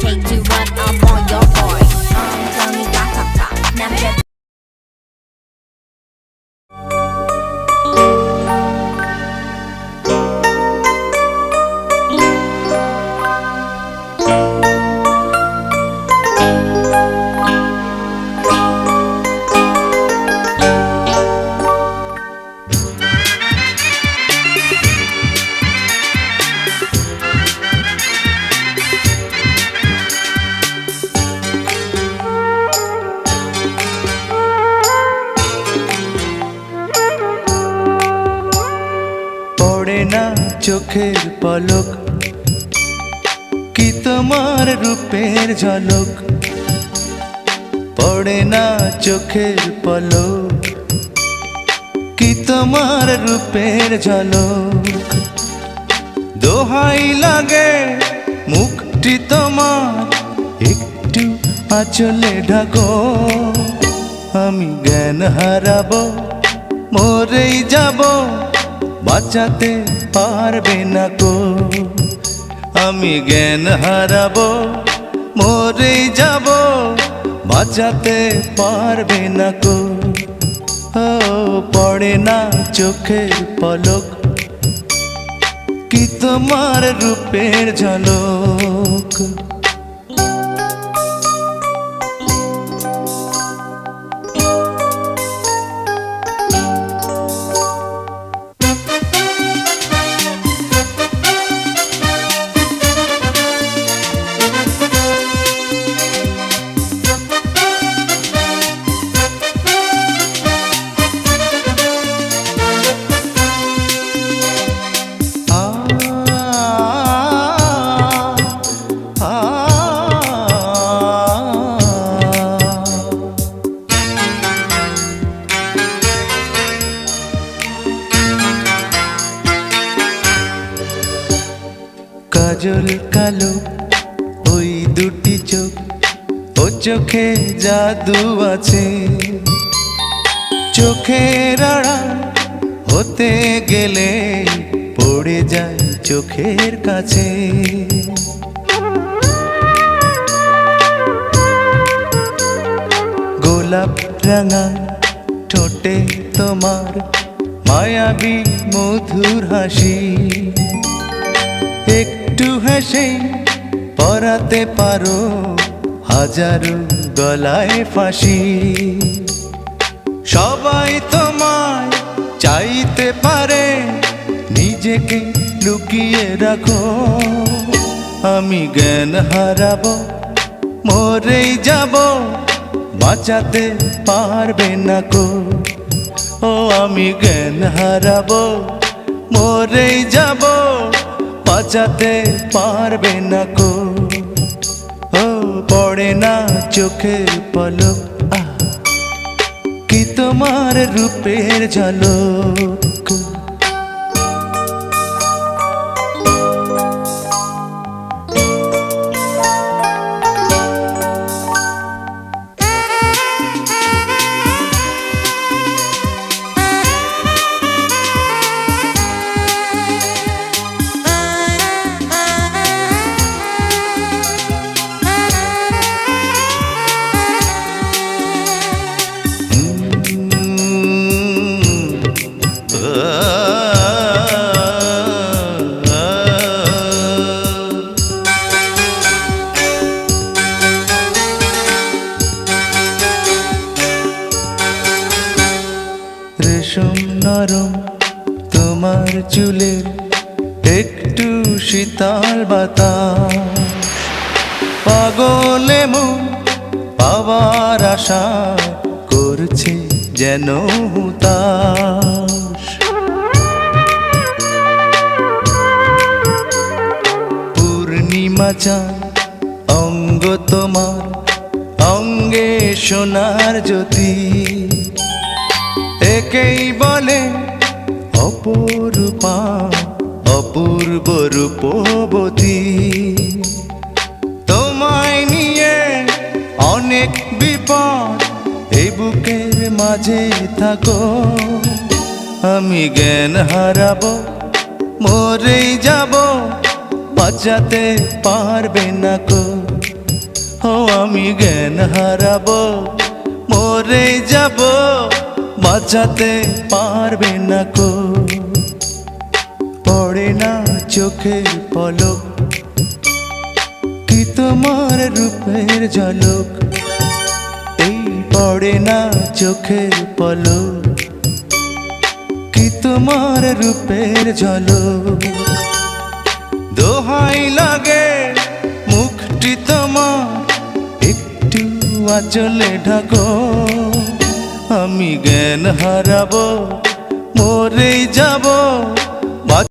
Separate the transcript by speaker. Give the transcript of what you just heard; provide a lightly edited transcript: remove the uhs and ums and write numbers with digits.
Speaker 1: take to run up on your boy. Johnny Gatata, 남자
Speaker 2: না চোখের পলক কি তোমার রূপের ঝলক পড়ে না চোখের পলক কি তোমার রূপের ঝলক দোহাই লাগে মুখটি তোমার একটু আঁচলে ঢাকো আমি জ্ঞান হারাবো মরেই যাব বাঁচাতে পারবে না কো আমি জ্ঞান হারাবো মরেই যাব বাঁচাতে পারবে না কো ও পড়ে না চোখের পলক কি তোমার রূপের ঝলক কাজল কালো ওই দুটি চোখ ও চোখে জাদু আছে চোখের আড়াল হতে গেলে পড়ে যায় চোখের কাছে গোলাপ রাঙা ঠোঁটে তোমার মায়াবী মধুর হাসি একটু হেসে পরাতে পারো হাজারো গলায় ফাঁসি সবাই তোমায় চাইতে পারে নিজেকে লুকিয়ে রাখো আমি জ্ঞান হারাবো মরেই যাব বাঁচাতে পারবে না কো ও আমি জ্ঞান হারাবো মরেই যাব বাঁচাতে পারবে না কো ও পড়ে না চোখের পলক কি তোমার রূপের ঝলক রেশম নরম তোমার চুলের একটু শীতল বাতাস পাগলে মন পাওয়ার আশা করছে যেন হুতাশ পূর্ণিমা চাঁদ অঙ্গ তোমার অঙ্গে সোনার জ্যোতি একেই বলে অপরূপা অপূর্ব রূপবতী তোমায় নিয়ে অনেক বিপদ এই বুকের মাঝে থাকো আমি জ্ঞান হারাবো মরেই যাব বাঁচাতে পারবে না কো ও আমি জ্ঞান হারাবো, মরে যাব, বাঁচাতে পারবে না কো। পড়ে না চোখের পলক, কি তোমার রূপের ঝলক। এই পড়ে না চোখের পলক, কি তোমার রূপের ঝলক। দোহাই লাগে মুখটি তোমার, একটু আঁচলে ঢাকো। আমি জ্ঞান হারাবো, মরে যাব,